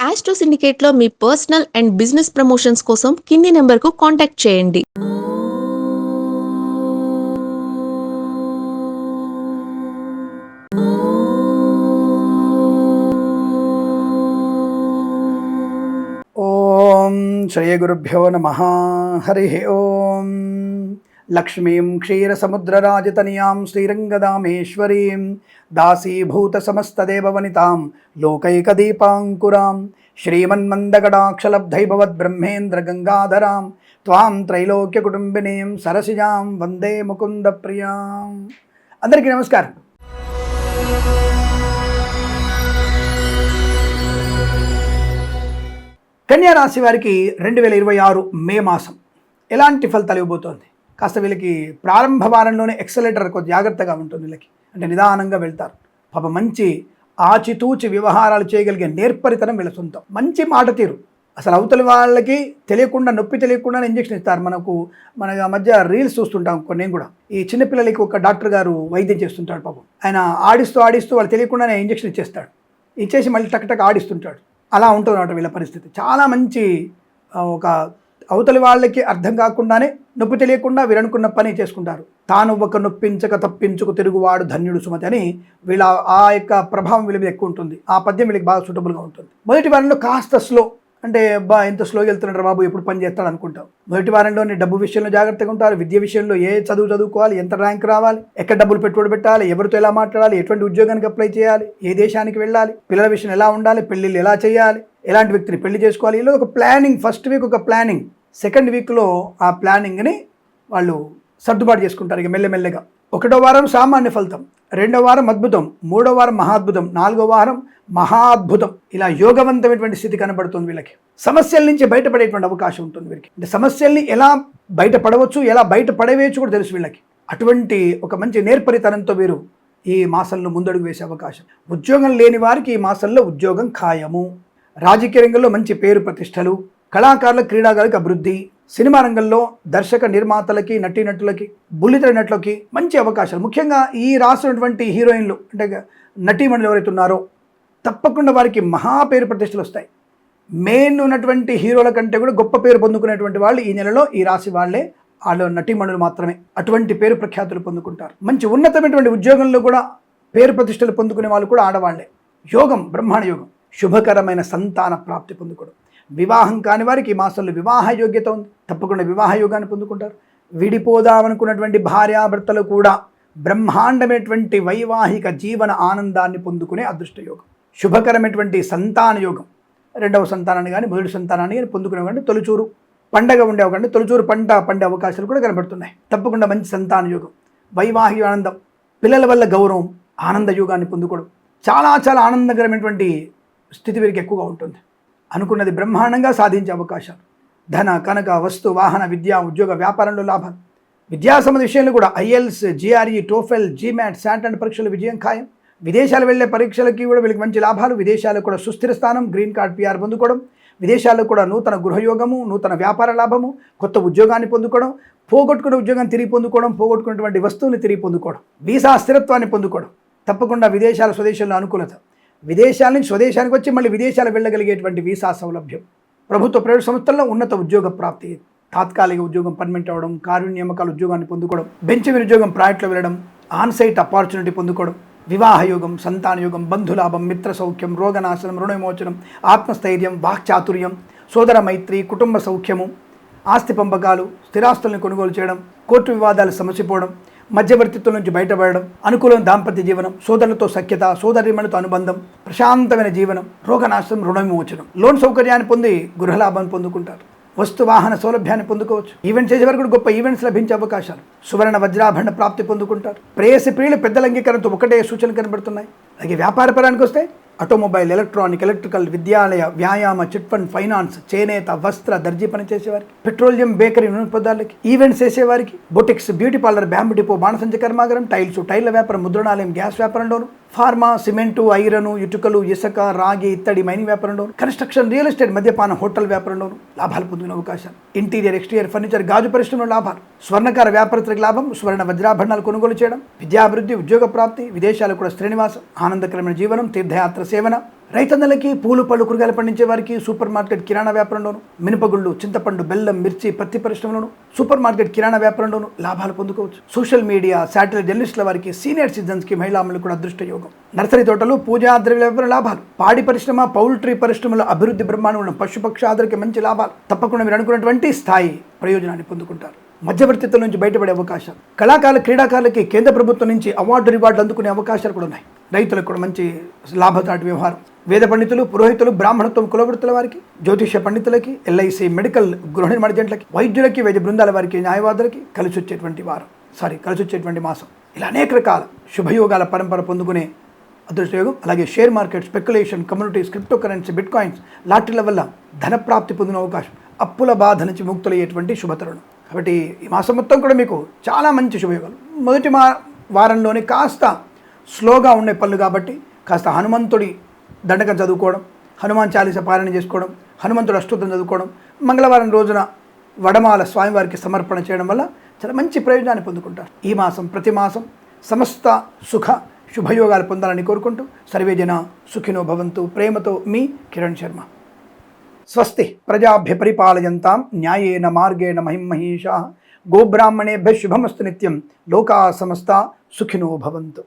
Astro సిండికేట్లో మీ personal and business promotions కోసం కింది నెంబర్కు కాంటాక్ట్ చేయండి. ఓం శ్రీ గురుభ్యో నమః. హరి ఓం. లక్ష్మీం క్షీరసముద్రరాజతనయాం శ్రీరంగదామేశ్వరీం దాసీభూత సమస్తదేవవనితాం లోకైకదీపాంకురాం శ్రీమన్మందగడాక్షలబ్ధైభవద్బ్రహ్మేంద్ర గంగాధరాం త్వాం త్రైలోక్యకుటుంబినీం సరసిజాం వందే ముకుంద ప్రియాం. అందరికీ నమస్కారం. కన్యా రాశి వారికి 2026 మే మాసం ఎలాంటి ఫలితాలు ఇవ్వబోతోంది? కాస్త వీళ్ళకి ప్రారంభ వారంలోనే ఎక్సలేటర్ కొద్ది జాగ్రత్తగా ఉంటుంది. వీళ్ళకి అంటే నిదానంగా వెళ్తారు. పాప మంచి ఆచితూచి వ్యవహారాలు చేయగలిగే నేర్పరితనం వీళ్ళ సొంతం. మంచి మాట తీరు. అసలు అవతలి వాళ్ళకి తెలియకుండా, నొప్పి తెలియకుండా ఇంజక్షన్ ఇస్తారు. మన మధ్య రీల్స్ చూస్తుంటాం కొన్ని. కూడా ఈ చిన్నపిల్లలకి ఒక డాక్టర్ గారు వైద్యం చేస్తుంటాడు. పాపం ఆయన ఆడిస్తూ వాళ్ళు తెలియకుండానే ఇంజక్షన్ ఇచ్చేస్తాడు. ఇచ్చేసి మళ్ళీ టక్ ఆడిస్తుంటాడు. అలా ఉంటుంది అన్నమాట వీళ్ళ పరిస్థితి. చాలా మంచి ఒక అవతలి వాళ్ళకి అర్థం కాకుండానే, నొప్పి తెలియకుండా వీరనుకున్న పని చేసుకుంటారు. తాను ఒక నొప్పించక తప్పించుకు తిరుగువాడు ధన్యుడు సుమతి అని వీళ్ళ ఆ యొక్క ప్రభావం వీళ్ళ మీద ఎక్కువ ఉంటుంది. ఆ పద్యం వీళ్ళకి బాగా సూటబుల్గా ఉంటుంది. మొదటి వారంలో కాస్త స్లో, అంటే ఎంత స్లోగా వెళ్తున్నాడు బాబు, ఎప్పుడు పని చేస్తాడు అనుకుంటాం. మొదటి వారంలోనే డబ్బు విషయంలో జాగ్రత్తగా ఉంటారు. విద్య విషయంలో ఏ చదువుకోవాలి, ఎంత ర్యాంక్ రావాలి, ఎక్కడ డబ్బులు పెట్టుబడి పెట్టాలి, ఎవరితో ఎలా మాట్లాడాలి, ఎటువంటి ఉద్యోగానికి అప్లై చేయాలి, ఏ దేశానికి వెళ్ళాలి, పిల్లల విషయం ఎలా ఉండాలి, పెళ్ళిళ్ళు ఎలా చేయాలి, ఎలాంటి వ్యక్తిని పెళ్లి చేసుకోవాలి, ఇలా ఒక ప్లానింగ్. ఫస్ట్ వీక్ ఒక ప్లానింగ్, సెకండ్ వీక్లో ఆ ప్లానింగ్ని వాళ్ళు సర్దుబాటు చేసుకుంటారు. ఇక మెల్లమెల్లగా 1వ వారం సామాన్య ఫలితం, 2వ వారం అద్భుతం, 3వ వారం మహాద్భుతం, 4వ వారం మహాద్భుతం. ఇలా యోగవంతమైనటువంటి స్థితి కనబడుతుంది వీళ్ళకి. సమస్యల నుంచి బయటపడేటువంటి అవకాశం ఉంటుంది వీరికి. అంటే సమస్యల్ని ఎలా బయటపడవచ్చు, ఎలా బయటపడవేయచ్చు కూడా తెలుసు వీళ్ళకి. అటువంటి ఒక మంచి నేర్పరితనంతో వీరు ఈ మాసంలో ముందడుగు వేసే అవకాశం. ఉద్యోగం లేని వారికి ఈ మాసంలో ఉద్యోగం ఖాయము. రాజకీయ రంగంలో మంచి పేరు ప్రతిష్టలు, కళాకారుల క్రీడాకారులకు అభివృద్ధి, సినిమా రంగంలో దర్శక నిర్మాతలకి, నటీనటులకి, బుల్లితెర నటులకి మంచి అవకాశాలు. ముఖ్యంగా ఈ రాసినటువంటి హీరోయిన్లు అంటే నటీమణులు ఎవరైతే ఉన్నారో తప్పకుండా వారికి మహా పేరు ప్రతిష్టలు వస్తాయి. మెయిన్ ఉన్నటువంటి హీరోల కంటే కూడా గొప్ప పేరు పొందుకునేటువంటి వాళ్ళు ఈ నెలలో ఈ రాశి వాళ్ళే. వాళ్ళు నటీమణులు మాత్రమే అటువంటి పేరు ప్రఖ్యాతులు పొందుకుంటారు. మంచి ఉన్నతమైనటువంటి ఉద్యోగంలో కూడా పేరు ప్రతిష్టలు పొందుకునే వాళ్ళు కూడా ఆడవాళ్లే. యోగం, బ్రహ్మాండ యోగం, శుభకరమైన సంతాన ప్రాప్తి పొందుకోవడం. వివాహం కాని వారికి ఈ మాసంలో వివాహ యోగ్యత ఉంది. తప్పకుండా వివాహ యోగాన్ని పొందుకుంటారు. విడిపోదామనుకున్నటువంటి భార్యాభర్తలు కూడా బ్రహ్మాండమైనటువంటి వైవాహిక జీవన ఆనందాన్ని పొందుకునే అదృష్ట యోగం. శుభకరమైనటువంటి సంతాన యోగం, 2వ సంతానాన్ని కానీ మొదటి సంతానాన్ని కానీ పొందుకునే కంటే తొలిచూరు పండగ ఉండే అవకండి, తొలిచూరు పంట పండే అవకాశాలు కూడా కనబడుతున్నాయి. తప్పకుండా మంచి సంతాన యోగం, వైవాహిక ఆనందం, పిల్లల వల్ల గౌరవం, ఆనంద యోగాన్ని పొందుకోవడం, చాలా చాలా ఆనందకరమైనటువంటి స్థితి వీరికి ఎక్కువగా ఉంటుంది. అనుకున్నది బ్రహ్మాండంగా సాధించే అవకాశాలు, ధన కనక వస్తు వాహన విద్య ఉద్యోగ వ్యాపారంలో లాభాలు. విద్యా సంబంధ విషయంలో కూడా IELTS, GRE, TOEFL, GMAT, SAT and పరీక్షలు విజయం ఖాయం. విదేశాలు వెళ్లే పరీక్షలకి కూడా వీళ్ళకి మంచి లాభాలు. విదేశాలకు కూడా సుస్థిర స్థానం, గ్రీన్ కార్డ్, పిఆర్ పొందుకోవడం. విదేశాల్లో కూడా నూతన గృహయోగము, నూతన వ్యాపార లాభము, కొత్త ఉద్యోగాన్ని పొందుకోవడం, పోగొట్టుకున్న ఉద్యోగాన్ని తిరిగి పొందుకోవడం, పోగొట్టుకున్నటువంటి వస్తువుని తిరిగి పొందుకోవడం, వీసా స్థిరత్వాన్ని పొందుకోవడం. తప్పకుండా విదేశాల స్వదేశంలో అనుకూలత, విదేశాల నుంచి స్వదేశానికి వచ్చి మళ్ళీ విదేశాలు వెళ్ళగలిగేటువంటి వీసా సౌలభ్యం, ప్రభుత్వ ప్రైవేట్ సంస్థల్లో ఉన్నత ఉద్యోగ ప్రాప్తి, తాత్కాలిక ఉద్యోగం పర్మనెంట్ అవ్వడం, కార్య నియామకాల ఉద్యోగాన్ని పొందుకోవడం, బెంచ్ ఉద్యోగం ప్రాజెక్టులో వెళ్ళడం, ఆన్సైట్ ఆపర్చునిటీ పొందుకోవడం, వివాహ యోగం, సంతాన యోగం, బంధులాభం, మిత్ర సౌఖ్యం, రోగనాశనం, రుణ విమోచనం, ఆత్మస్థైర్యం, వాక్చాతుర్యం, సోదర మైత్రి, కుటుంబ సౌఖ్యము, ఆస్తి పంపకాలు, స్థిరాస్తులను కొనుగోలు చేయడం, కోర్టు వివాదాలు సమసిపోవడం, మధ్యవర్తిత్వం నుంచి బయటపడడం, అనుకూలం దాంపత్య జీవనం, సోదరులతో సఖ్యత, సోదరిమణులతో అనుబంధం, ప్రశాంతమైన జీవనం, రోగనాశనం, రుణ విమోచనం, లోన్ సౌకర్యాన్ని పొంది గృహలాభాన్ని పొందుకుంటారు. వస్తు వాహన సౌలభ్యాన్ని పొందుకోవచ్చు. ఈవెంట్స్ చేసే వరకు గొప్ప ఈవెంట్స్ లభించే అవకాశాలు, సువర్ణ వజ్రాభరణ ప్రాప్తి పొందుకుంటారు. ప్రేయసి ప్రియులు పెద్దల అంగీకారంతో ఒకటే సూచనలు కనబడుతున్నాయి. అలాగే వ్యాపార పరానికి వస్తే ఆటోమొబైల్, ఎలక్ట్రానిక్, ఎలక్ట్రికల్, విద్యాలయ, వ్యాయామ, చిట్ ఫండ్, ఫైనాన్స్, చేనేత, వస్త్ర, దర్జీ పని చేసేవారికి, పెట్రోలియం, బేకరీ, నూనె పదార్థాలకి, ఈవెంట్స్ చేసేవారికి, boutiques, beauty parlour, bamboo depot, బాణసంచ కర్మాగారం, టైర్ల వ్యాపారం, ముద్రణాలయం, గ్యాస్ వ్యాపారంలోను, ఫార్మా, సిమెంటు, ఐరను, ఇటుకలు, ఇసుక, రాగి, ఇత్తడి, మైనింగ్ వ్యాపారంలోను, కన్స్ట్రక్షన్, రియల్ ఎస్టేట్, మద్యపాన, హోటల్ వ్యాపారంలోను లాభాలు పొందుకునే అవకాశాలు. ఇంటీరియర్, ఎక్స్టీరియర్ ఫర్నిచర్, గాజు పరిశ్రమలో లాభాలు. స్వర్ణకార వ్యాపారస్తులకు లాభం, సువర్ణ వజ్రాభరణాలు కొనుగోలు చేయడం, విద్యాభివృద్ధి, ఉద్యోగ ప్రాప్తి, విదేశాలు కూడా శ్రీనివాసం, ఆనందకరమైన జీవనం, తీర్థయాత్ర సేవన, రైతన్నలకి పూలు పళ్ళు కూరగాయలు పండించే వారికి సూపర్ మార్కెట్ కిరాణా వ్యాపారంలోను, మినపగుళ్ళు, చింతపండు, బెల్లం, మిర్చి, పత్తి పరిశ్రమలోను, సూపర్ మార్కెట్ కిరాణా వ్యాపారంలోను లాభాలు పొందుకోవచ్చు. సోషల్ మీడియా, శాటిలైట్ జర్నలిస్టుల వారికి, సీనియర్ సిటిజన్స్కి, మహిళాములు కూడా అదృష్ట యోగం. నర్సరీ తోటలు, పూజా ద్రవ్య వ్యాపార లాభాలు, పాడి పరిశ్రమ, పౌల్ట్రీ పరిశ్రమల అభివృద్ధి బ్రహ్మాండం, పశుపక్షాదులకి మంచి లాభాలు. తప్పకుండా మీరు అనుకున్నటువంటి స్థాయి ప్రయోజనాన్ని పొందుకుంటారు. మధ్యవర్తిత్వం నుంచి బయటపడే అవకాశాలు, కళాకారుల క్రీడాకారులకి కేంద్ర ప్రభుత్వం నుంచి అవార్డు రివార్డులు అందుకునే అవకాశాలు కూడా ఉన్నాయి. రైతులకు కూడా మంచి లాభసాటి వ్యవహారం. వేద పండితులు, పురోహితులు, బ్రాహ్మణత్వం కులవృత్తుల వారికి, జ్యోతిష పండితులకి, ఎల్ఐసి, మెడికల్, గృహ నిర్మాణ జంటలకి, వైద్యులకి, వైద్య బృందాల వారికి, న్యాయవాదులకి కలిసి వచ్చేటువంటి మాసం. ఇలా అనేక రకాల శుభయోగాల పరంపర పొందుకునే అదృష్టయోగం. అలాగే share market, speculation, communities, crypto currency, bitcoins, లాటరీల వల్ల ధనప్రాప్తి పొందిన అవకాశం, అప్పుల బాధ నుంచి ముక్తులయ్యేటువంటి శుభతరుణం. కాబట్టి ఈ మాసం మొత్తం కూడా మీకు చాలా మంచి శుభయోగాలు. మొదటి వారంలోనే కాస్త స్లోగా ఉండే పనులు కాబట్టి కాస్త హనుమంతుడి దండకం చదువుకోవడం, హనుమాన్ చాలీస పారాయణ చేసుకోవడం, హనుమంతుడు అష్టోత్తరం చదువుకోవడం, మంగళవారం రోజున వడమాల స్వామివారికి సమర్పణ చేయడం వల్ల చాలా మంచి ప్రయోజనాన్ని పొందుకుంటారు. ఈ మాసం ప్రతి మాసం సమస్త సుఖ శుభయోగాలు పొందాలని కోరుకుంటూ సర్వేజన సుఖినో భవంతు. ప్రేమతో మీ కిరణ్ శర్మ. స్వస్తి ప్రజాభ్య పరిపాలయంతాం న్యాయేన మార్గేణ మహిమహీషాః. గోబ్రాహ్మణేభ్యః శుభమస్తు నిత్యం. లోకా సమస్తా సుఖినో భవంతు.